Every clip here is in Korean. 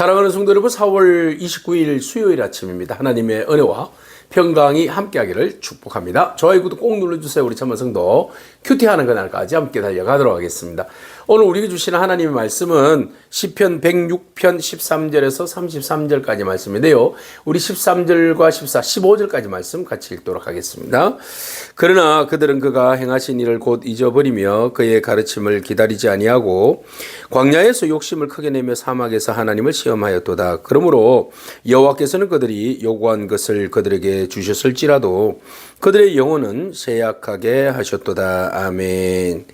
사랑하는 성도 여러분, 4월 29일 수요일 아침입니다. 하나님의 은혜와 평강이 함께하기를 축복합니다. 좋아요, 구독 꼭 눌러주세요. 우리 참만 성도 큐티하는 그날까지 함께 달려가도록 하겠습니다. 오늘 우리에게 주시는 하나님의 말씀은 시편 106편 13절에서 33절까지 말씀인데요. 우리 13절과 14, 15절까지 말씀 같이 읽도록 하겠습니다. 그러나 그들은 그가 행하신 일을 곧 잊어버리며 그의 가르침을 기다리지 아니하고 광야에서 욕심을 크게 내며 사막에서 하나님을 시험하였도다. 그러므로 여호와께서는 그들이 요구한 것을 그들에게 주셨을지라도 그들의 영혼은 쇠약하게 하셨도다. 아멘.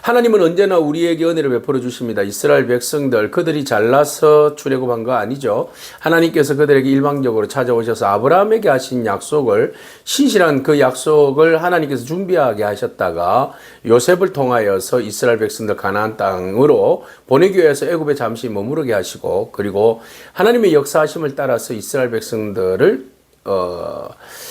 하나님은 언제나 우리에게 은혜를 베풀어 주십니다. 이스라엘 백성들 그들이 잘나서 출애굽한 거 아니죠. 하나님께서 그들에게 일방적으로 찾아오셔서 아브라함에게 하신 약속을, 신실한 그 약속을 하나님께서 준비하게 하셨다가 요셉을 통하여서 이스라엘 백성들 가나안 땅으로 보내기 위해서 애굽에 잠시 머무르게 하시고, 그리고 하나님의 역사하심을 따라서 이스라엘 백성들을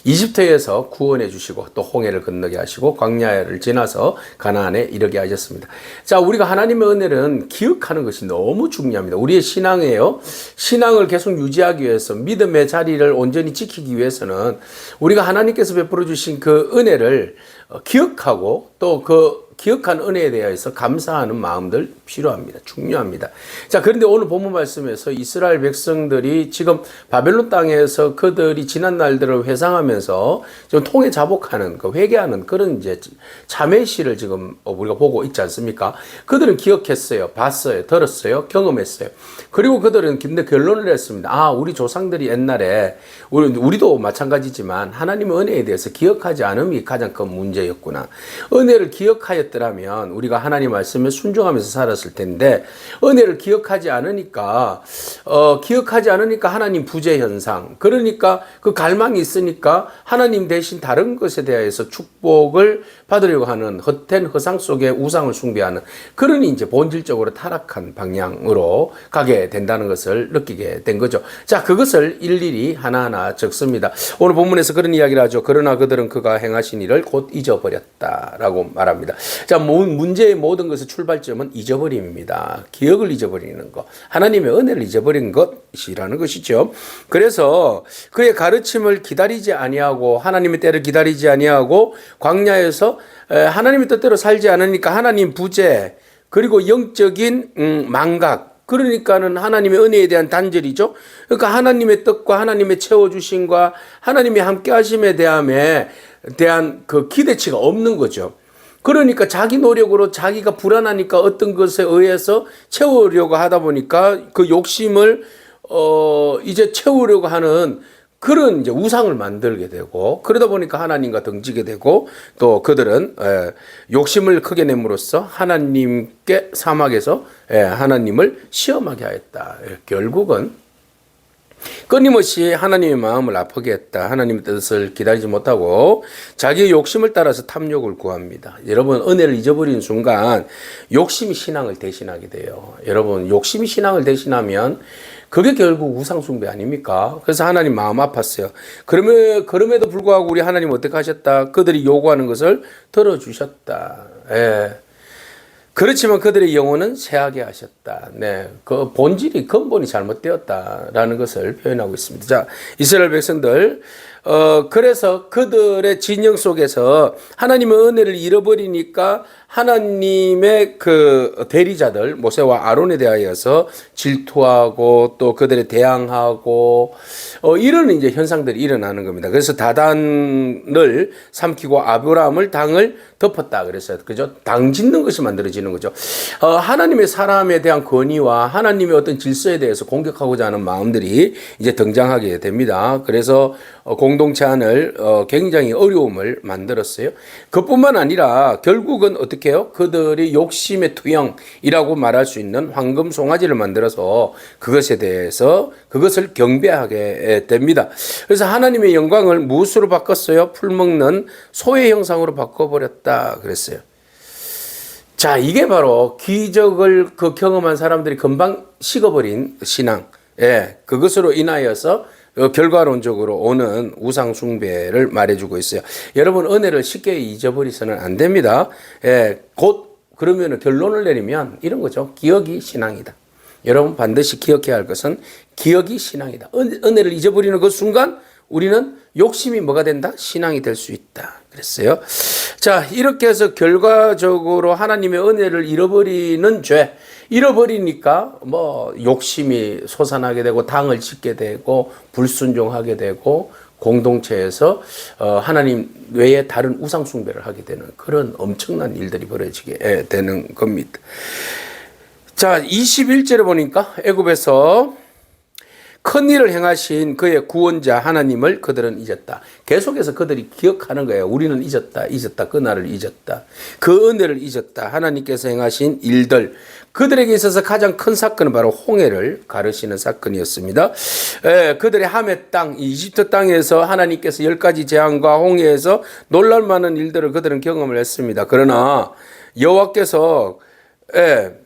이집트에서 구원해 주시고 또 홍해를 건너게 하시고 광야를 지나서 가나안에 이르게 하셨습니다. 자, 우리가 하나님의 은혜는 기억하는 것이 너무 중요합니다. 우리의 신앙이에요. 신앙을 계속 유지하기 위해서, 믿음의 자리를 온전히 지키기 위해서는 우리가 하나님께서 베풀어 주신 그 은혜를 기억하고 또 그 기억한 은혜에 대해서 감사하는 마음들 필요합니다. 중요합니다. 자, 그런데 오늘 본문 말씀에서 이스라엘 백성들이 지금 바벨론 땅에서 그들이 지난 날들을 회상하면서 좀 통해 자복하는, 회개하는 그런 이제 참회시를 지금 우리가 보고 있지 않습니까? 그들은 기억했어요. 봤어요. 들었어요. 경험했어요. 그리고 그들은 근데 결론을 했습니다. 아, 우리 조상들이 옛날에 우리도 마찬가지지만 하나님의 은혜에 대해서 기억하지 않음이 가장 큰 문제였구나. 은혜를 기억하였더라면 우리가 하나님 말씀에 순종하면서 살았을 텐데, 은혜를 기억하지 않으니까 하나님 부재 현상, 그러니까 그 갈망이 있으니까 하나님 대신 다른 것에 대해서 축복을 받으려고 하는 헛된 허상 속에 우상을 숭배하는, 그러니 이제 본질적으로 타락한 방향으로 가게 된다는 것을 느끼게 된 거죠. 자, 그것을 일일이 하나하나 적습니다. 오늘 본문에서 그런 이야기를 하죠. 그러나 그들은 그가 행하신 일을 곧 잊어버렸다라고 말합니다. 자, 문제의 모든 것의 출발점은 잊어버림입니다. 기억을 잊어버리는 것, 하나님의 은혜를 잊어버린 것이라는 것이죠. 그래서 그의 가르침을 기다리지 아니하고, 하나님의 때를 기다리지 아니하고 광야에서 하나님의 뜻대로 살지 않으니까 하나님 부재, 그리고 영적인 망각, 그러니까는 하나님의 은혜에 대한 단절이죠. 그러니까 하나님의 뜻과 하나님의 채워주심과 하나님의 함께 하심에 대한 그 기대치가 없는 거죠. 그러니까 자기 노력으로 자기가 불안하니까 어떤 것에 의해서 채우려고 하다 보니까 그 욕심을 이제 채우려고 하는 그런 이제 우상을 만들게 되고, 그러다 보니까 하나님과 등지게 되고, 또 그들은 욕심을 크게 내므로써 하나님께 사막에서 하나님을 시험하게 하였다. 결국은 끊임없이 하나님의 마음을 아프게 했다. 하나님의 뜻을 기다리지 못하고 자기의 욕심을 따라서 탐욕을 구합니다. 여러분, 은혜를 잊어버리는 순간 욕심이 신앙을 대신하게 돼요. 여러분, 욕심이 신앙을 대신하면 그게 결국 우상숭배 아닙니까? 그래서 하나님 마음 아팠어요. 그럼에도 불구하고 우리 하나님 어떻게 하셨다? 그들이 요구하는 것을 들어주셨다. 그렇지만 그들의 영혼은 쇠하게 하셨다. 네, 그 본질이, 근본이 잘못되었다라는 것을 표현하고 있습니다. 자, 이스라엘 백성들, 그래서 그들의 진영 속에서 하나님의 은혜를 잃어버리니까 하나님의 그 대리자들 모세와 아론에 대하여서 질투하고 또 그들에 대항하고 이런 이제 현상들이 일어나는 겁니다. 그래서 다단을 삼키고 아브라함을 당을 덮었다 그랬어요. 그죠? 당 짓는 것이 만들어지는 거죠. 하나님의 사람에 대한 권위와 하나님의 어떤 질서에 대해서 공격하고자 하는 마음들이 이제 등장하게 됩니다. 그래서 공동체 안을 굉장히 어려움을 만들었어요. 그뿐만 아니라 결국은 어떻게 해요? 그들이 욕심의 투영이라고 말할 수 있는 황금 송아지를 만들어서 그것에 대해서 그것을 경배하게 됩니다. 그래서 하나님의 영광을 무엇으로 바꿨어요? 풀먹는 소의 형상으로 바꿔버렸다 그랬어요. 자, 이게 바로 기적을 경험한 사람들이 금방 식어버린 신앙, 그것으로 인하여서 결과론적으로 오는 우상 숭배를 말해주고 있어요. 여러분, 은혜를 쉽게 잊어버리서는 안 됩니다. 곧 그러면 결론을 내리면 이런 거죠. 기억이 신앙이다. 여러분 반드시 기억해야 할 것은 기억이 신앙이다. 은혜를 잊어버리는 그 순간 우리는 욕심이 뭐가 된다? 신앙이 될 수 있다. 그랬어요. 자, 이렇게 해서 결과적으로 하나님의 은혜를 잃어버리는 죄, 잃어버리니까 뭐 욕심이 솟아나게 되고 당을 짓게 되고 불순종하게 되고 공동체에서 하나님 외에 다른 우상 숭배를 하게 되는 그런 엄청난 일들이 벌어지게 되는 겁니다. 자, 21절에 보니까 애굽에서 큰 일을 행하신 그의 구원자 하나님을 그들은 잊었다. 계속해서 그들이 기억하는 거예요. 우리는 잊었다. 그날을 잊었다. 그 은혜를 잊었다. 하나님께서 행하신 일들. 그들에게 있어서 가장 큰 사건은 바로 홍해를 가르시는 사건이었습니다. 그들의 함의 땅, 이집트 땅에서 하나님께서 10가지 재앙과 홍해에서 놀랄만한 일들을 그들은 경험을 했습니다. 그러나 여호와께서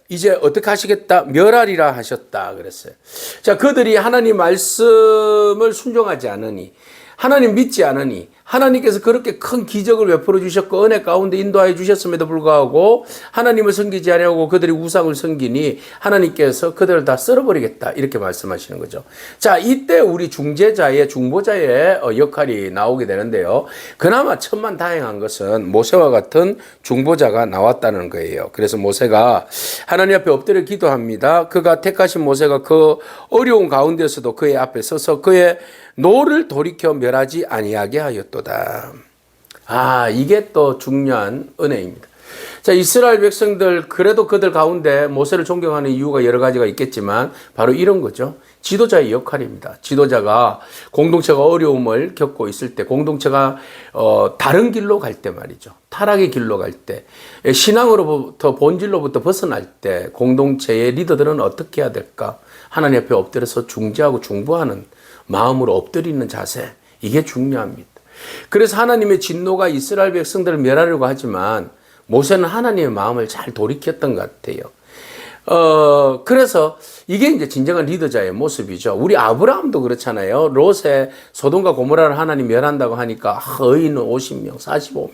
이제 어떻게 하시겠다? 멸하리라 하셨다 그랬어요. 자, 그들이 하나님 말씀을 순종하지 않으니, 하나님 믿지 않으니, 하나님께서 그렇게 큰 기적을 베풀어 주셨고 은혜 가운데 인도하여 주셨음에도 불구하고 하나님을 섬기지 아니하고 그들이 우상을 섬기니 하나님께서 그들을 다 썰어버리겠다 이렇게 말씀하시는 거죠. 자, 이때 우리 중보자의 역할이 나오게 되는데요. 그나마 천만다행한 것은 모세와 같은 중보자가 나왔다는 거예요. 그래서 모세가 하나님 앞에 엎드려 기도합니다. 그가 택하신 모세가 그 어려운 가운데서도 그의 앞에 서서 그의 노를 돌이켜 멸하지 아니하게 하였도다. 이게 또 중요한 은혜입니다. 자, 이스라엘 백성들 그래도 그들 가운데 모세를 존경하는 이유가 여러 가지가 있겠지만 바로 이런 거죠. 지도자의 역할입니다. 지도자가 공동체가 어려움을 겪고 있을 때, 공동체가 다른 길로 갈 때 말이죠. 타락의 길로 갈 때, 신앙으로부터 본질로부터 벗어날 때 공동체의 리더들은 어떻게 해야 될까? 하나님 앞에 엎드려서 중재하고 중보하는 마음으로 엎드리는 자세, 이게 중요합니다. 그래서 하나님의 진노가 이스라엘 백성들을 멸하려고 하지만 모세는 하나님의 마음을 잘 돌이켰던 것 같아요. 그래서 이게 이제 진정한 리더자의 모습이죠. 우리 아브라함도 그렇잖아요. 롯의 소돔과 고모라를 하나님 멸한다고 하니까 의인은 50명, 45명,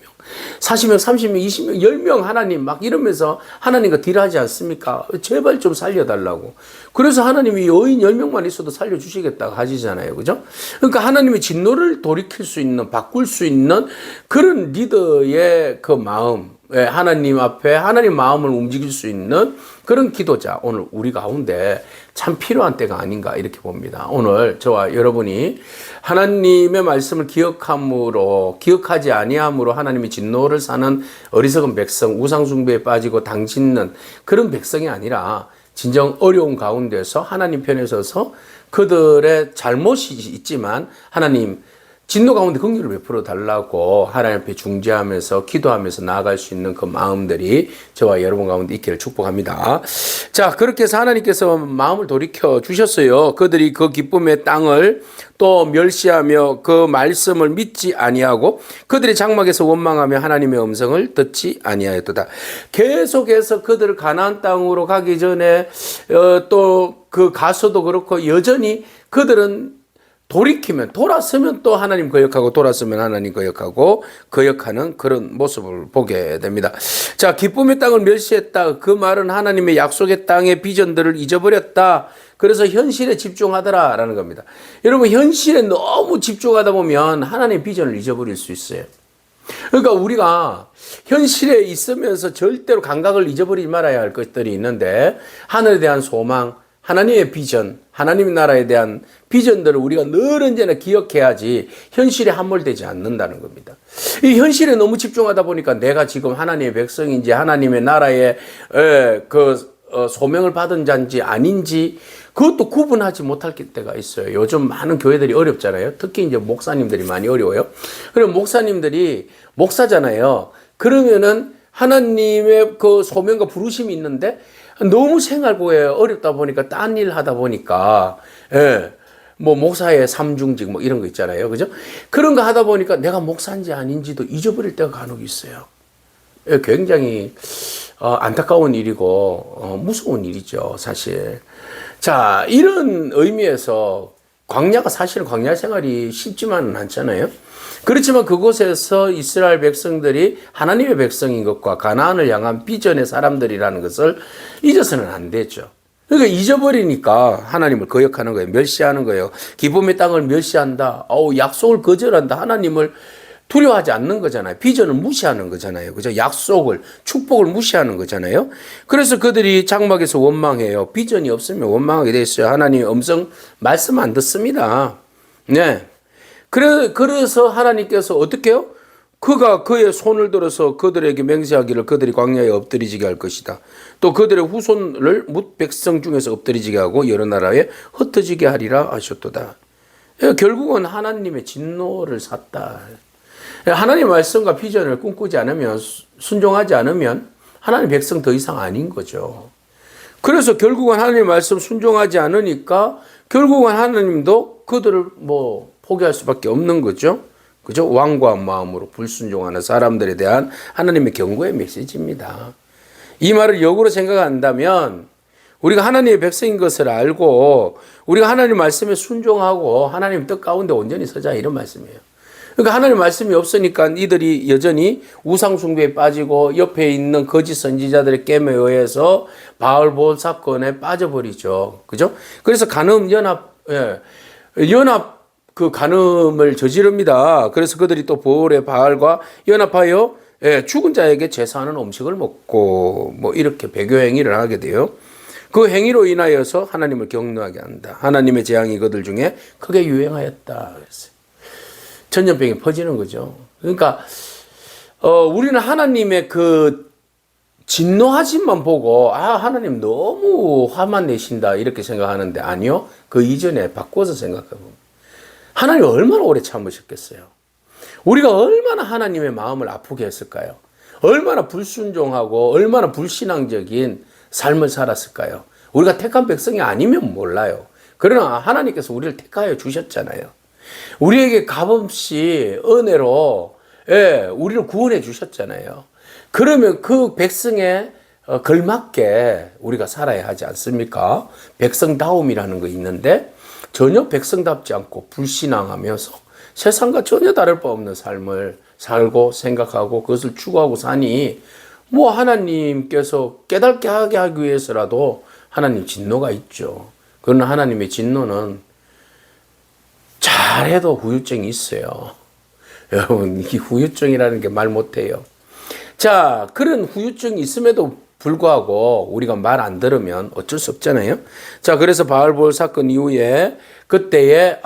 40명, 30명, 20명, 10명 하나님 막 이러면서 하나님과 딜하지 않습니까? 제발 좀 살려달라고. 그래서 하나님이 의인 10명만 있어도 살려주시겠다고 하시잖아요. 그죠? 그러니까 하나님의 진노를 돌이킬 수 있는, 바꿀 수 있는 그런 리더의 그 마음, 하나님 앞에 하나님 마음을 움직일 수 있는 그런 기도자, 오늘 우리 가운데 참 필요한 때가 아닌가 이렇게 봅니다. 오늘 저와 여러분이 하나님의 말씀을 기억하지 아니함으로 하나님의 진노를 사는 어리석은 백성, 우상숭배에 빠지고 당짓는 그런 백성이 아니라 진정 어려운 가운데서 하나님 편에 서서 그들의 잘못이 있지만 하나님 진노 가운데 긍휼을 베풀어 달라고 하나님 앞에 중재하면서 기도하면서 나아갈 수 있는 그 마음들이 저와 여러분 가운데 있기를 축복합니다. 자, 그렇게 해서 하나님께서 마음을 돌이켜 주셨어요. 그들이 그 기쁨의 땅을 또 멸시하며 그 말씀을 믿지 아니하고 그들의 장막에서 원망하며 하나님의 음성을 듣지 아니하였도다. 계속해서 그들 가나안 땅으로 가기 전에 또 그 가서도 그렇고 여전히 그들은 돌아서면 또 하나님 거역하고 돌아서면 하나님 거역하고 거역하는 그런 모습을 보게 됩니다. 자, 기쁨의 땅을 멸시했다. 그 말은 하나님의 약속의 땅의 비전들을 잊어버렸다. 그래서 현실에 집중하더라라는 겁니다. 여러분, 현실에 너무 집중하다 보면 하나님의 비전을 잊어버릴 수 있어요. 그러니까 우리가 현실에 있으면서 절대로 감각을 잊어버리지 말아야 할 것들이 있는데 하늘에 대한 소망, 하나님의 비전, 하나님의 나라에 대한 비전들을 우리가 늘 언제나 기억해야지 현실에 함몰되지 않는다는 겁니다. 이 현실에 너무 집중하다 보니까 내가 지금 하나님의 백성인지 하나님의 나라에 소명을 받은 자인지 아닌지 그것도 구분하지 못할 때가 있어요. 요즘 많은 교회들이 어렵잖아요. 특히 이제 목사님들이 많이 어려워요. 그럼 목사님들이 목사잖아요. 그러면은 하나님의 그 소명과 부르심이 있는데 너무 생활고에 어렵다 보니까 딴 일 하다 보니까 뭐 목사의 삼중직 뭐 이런 거 있잖아요. 그죠? 그런 거 하다 보니까 내가 목사인지 아닌지도 잊어버릴 때가 간혹 있어요. 굉장히 안타까운 일이고 무서운 일이죠, 사실. 자, 이런 의미에서 사실은 광야 생활이 쉽지만은 않잖아요. 그렇지만 그곳에서 이스라엘 백성들이 하나님의 백성인 것과 가나안을 향한 비전의 사람들이라는 것을 잊어서는 안 되죠. 그러니까 잊어버리니까 하나님을 거역하는 거예요. 멸시하는 거예요. 기쁨의 땅을 멸시한다. 약속을 거절한다. 하나님을 두려워하지 않는 거잖아요. 비전을 무시하는 거잖아요. 그죠? 약속을, 축복을 무시하는 거잖아요. 그래서 그들이 장막에서 원망해요. 비전이 없으면 원망하게 돼 있어요. 하나님의 음성 말씀 안 듣습니다. 네. 그래서 하나님께서 어떻게 해요? 그가 그의 손을 들어서 그들에게 맹세하기를 그들이 광야에 엎드리지게 할 것이다. 또 그들의 후손을 뭇 백성 중에서 엎드리지게 하고 여러 나라에 흩어지게 하리라 하셨도다. 결국은 하나님의 진노를 샀다. 하나님의 말씀과 비전을 꿈꾸지 않으면, 순종하지 않으면 하나님 백성 더 이상 아닌 거죠. 그래서 결국은 하나님의 말씀 순종하지 않으니까 결국은 하나님도 그들을 포기할 수밖에 없는 거죠. 그죠? 완고한 마음으로 불순종하는 사람들에 대한 하나님의 경고의 메시지입니다. 이 말을 역으로 생각한다면 우리가 하나님의 백성인 것을 알고 우리가 하나님 말씀에 순종하고 하나님 뜻 가운데 온전히 서자 이런 말씀이에요. 그러니까 하나님 말씀이 없으니까 이들이 여전히 우상 숭배에 빠지고 옆에 있는 거짓 선지자들의 깨매에 의해서 바알볼 사건에 빠져버리죠. 그죠? 그래서 연합 그 간음을 저지릅니다. 그래서 그들이 또 보울의 바알과 연합하여 죽은 자에게 제사하는 음식을 먹고 이렇게 배교 행위를 하게 돼요. 그 행위로 인하여서 하나님을 경노하게 한다. 하나님의 재앙이 그들 중에 크게 유행하였다. 그랬어요. 전염병이 퍼지는 거죠. 그러니까 우리는 하나님의 그 진노하심만 보고 하나님 너무 화만 내신다 이렇게 생각하는데 아니요. 그 이전에 바꿔서 생각해보면 하나님 얼마나 오래 참으셨겠어요. 우리가 얼마나 하나님의 마음을 아프게 했을까요? 얼마나 불순종하고 얼마나 불신앙적인 삶을 살았을까요? 우리가 택한 백성이 아니면 몰라요. 그러나 하나님께서 우리를 택하여 주셨잖아요. 우리에게 값없이 은혜로 우리를 구원해 주셨잖아요. 그러면 그 백성에 걸맞게 우리가 살아야 하지 않습니까? 백성다움이라는 거 있는데 전혀 백성답지 않고 불신앙하면서 세상과 전혀 다를 바 없는 삶을 살고 생각하고 그것을 추구하고 사니 하나님께서 깨닫게 하게 하기 위해서라도 하나님 진노가 있죠. 그러나 하나님의 진노는 잘해도 후유증이 있어요. 여러분, 이 후유증이라는 게 말 못해요. 자, 그런 후유증이 있음에도 불구하고 우리가 말 안 들으면 어쩔 수 없잖아요. 자, 그래서 바알볼 사건 이후에 그때에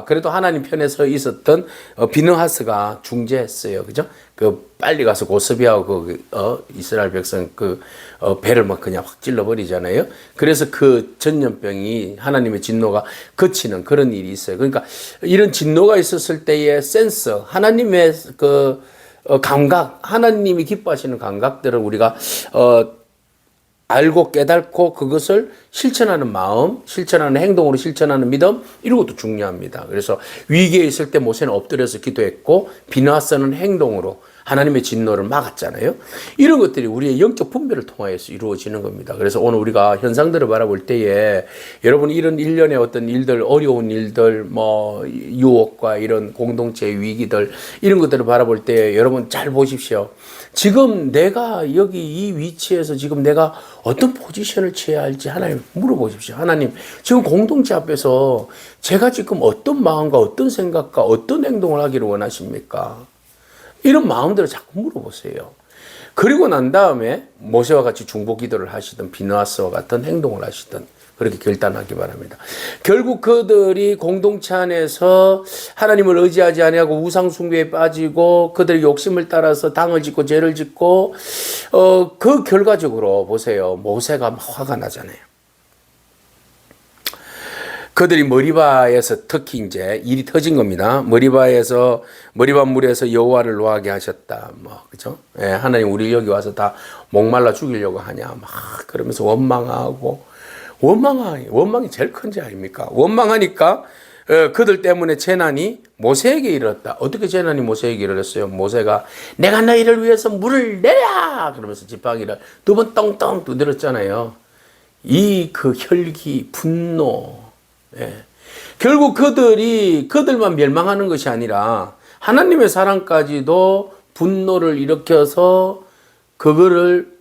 그래도 하나님 편에 서 있었던 비느하스가 중재했어요. 그죠? 빨리 가서 고스비하고 이스라엘 백성 배를 그냥 확 찔러버리잖아요. 그래서 그 전염병이 하나님의 진노가 그치는 그런 일이 있어요. 그러니까 이런 진노가 있었을 때의 센스, 하나님의 감각, 하나님이 기뻐하시는 감각들을 우리가 알고 깨닫고 그것을 실천하는 마음, 실천하는 행동으로 실천하는 믿음, 이런 것도 중요합니다. 그래서 위기에 있을 때 모세는 엎드려서 기도했고 비느하스는 행동으로 하나님의 진노를 막았잖아요. 이런 것들이 우리의 영적 분별을 통하여서 이루어지는 겁니다. 그래서 오늘 우리가 현상들을 바라볼 때에 여러분 이런 일련의 어떤 일들, 어려운 일들, 유혹과 이런 공동체의 위기들 이런 것들을 바라볼 때 여러분 잘 보십시오. 지금 내가 여기 이 위치에서 지금 내가 어떤 포지션을 취해야 할지 하나님 물어보십시오. 하나님 지금 공동체 앞에서 제가 지금 어떤 마음과 어떤 생각과 어떤 행동을 하기를 원하십니까? 이런 마음대로 자꾸 물어보세요. 그리고 난 다음에 모세와 같이 중보 기도를 하시든 비느하스와 같은 행동을 하시든 그렇게 결단하기 바랍니다. 결국 그들이 공동체 안에서 하나님을 의지하지 아니하고 우상 숭배에 빠지고 그들의 욕심을 따라서 당을 짓고 죄를 짓고 그 결과적으로 보세요. 모세가 막 화가 나잖아요. 그들이 머리바에서 특히 이제 일이 터진 겁니다. 머리바 물에서 여호와를 노하게 하셨다. 그죠? 하나님 우리 여기 와서 다 목말라 죽이려고 하냐. 막 그러면서 원망이 제일 큰 죄 아닙니까? 원망하니까 그들 때문에 재난이 모세에게 이르렀다. 어떻게 재난이 모세에게 이르렀어요? 모세가 내가 너희를 위해서 물을 내랴! 그러면서 지팡이를 2번 떵떵 두드렸잖아요. 그 혈기, 분노. 결국 그들만 멸망하는 것이 아니라 하나님의 사랑까지도 분노를 일으켜서 그거를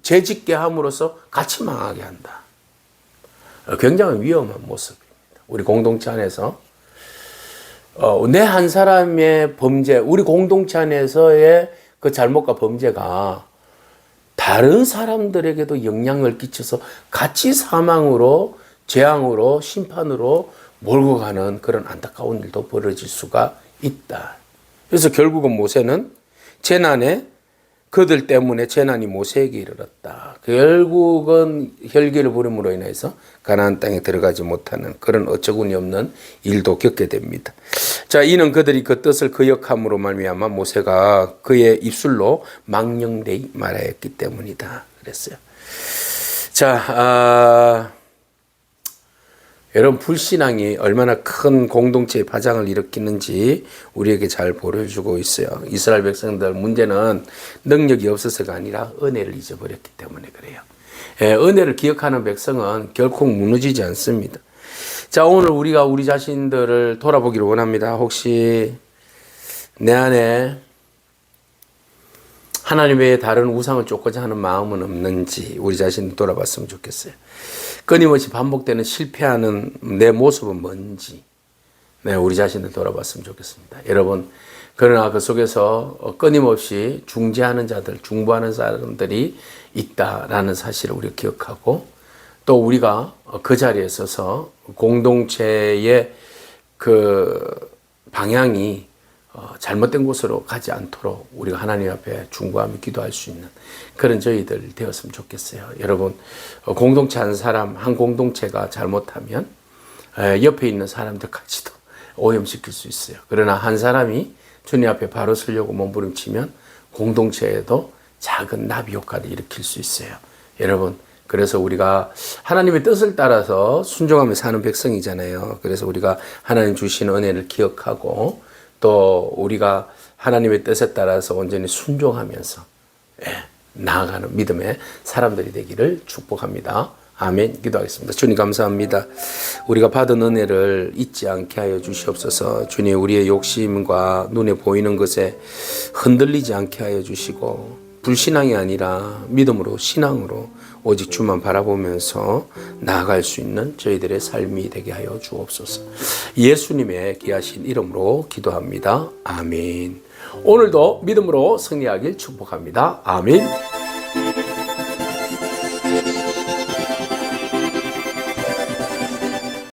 재짓게 함으로써 같이 망하게 한다. 굉장히 위험한 모습입니다. 우리 공동체 안에서 내 한 사람의 범죄, 우리 공동체 안에서의 그 잘못과 범죄가 다른 사람들에게도 영향을 끼쳐서 같이 사망으로, 재앙으로, 심판으로 몰고 가는 그런 안타까운 일도 벌어질 수가 있다. 그래서 결국은 모세는 재난에 그들 때문에 재난이 모세에게 이르렀다. 결국은 혈기를 부림으로 인해서 가나안 땅에 들어가지 못하는 그런 어처구니 없는 일도 겪게 됩니다. 자, 이는 그들이 그 뜻을 거역함으로 말미암아 모세가 그의 입술로 망령되이 말하였기 때문이다. 그랬어요. 자, 여러분 불신앙이 얼마나 큰 공동체의 파장을 일으키는지 우리에게 잘 보여주고 있어요. 이스라엘 백성들 문제는 능력이 없어서가 아니라 은혜를 잊어버렸기 때문에 그래요. 은혜를 기억하는 백성은 결코 무너지지 않습니다. 자, 오늘 우리가 우리 자신들을 돌아보기를 원합니다. 혹시 내 안에 하나님 외에 다른 우상을 쫓고자 하는 마음은 없는지 우리 자신을 돌아봤으면 좋겠어요. 끊임없이 반복되는 실패하는 내 모습은 뭔지 우리 자신을 돌아봤으면 좋겠습니다. 여러분, 그러나 그 속에서 끊임없이 중재하는 자들, 중보하는 사람들이 있다라는 사실을 우리가 기억하고 또 우리가 그 자리에 서서 공동체의 그 방향이 잘못된 곳으로 가지 않도록 우리가 하나님 앞에 중보하며 기도할 수 있는 그런 저희들 되었으면 좋겠어요. 여러분, 공동체 한 사람, 한 공동체가 잘못하면 옆에 있는 사람들까지도 오염시킬 수 있어요. 그러나 한 사람이 주님 앞에 바로 서려고 몸부림치면 공동체에도 작은 나비 효과를 일으킬 수 있어요. 여러분, 그래서 우리가 하나님의 뜻을 따라서 순종하며 사는 백성이잖아요. 그래서 우리가 하나님 주신 은혜를 기억하고 또 우리가 하나님의 뜻에 따라서 온전히 순종하면서 나아가는 믿음의 사람들이 되기를 축복합니다. 아멘. 기도하겠습니다. 주님 감사합니다. 우리가 받은 은혜를 잊지 않게 하여 주시옵소서. 주님, 우리의 욕심과 눈에 보이는 것에 흔들리지 않게 하여 주시고 불신앙이 아니라 믿음으로 신앙으로 오직 주만 바라보면서 나아갈 수 있는 저희들의 삶이 되게 하여 주옵소서. 예수님의 귀하신 이름으로 기도합니다. 아멘. 오늘도 믿음으로 승리하길 축복합니다. 아멘.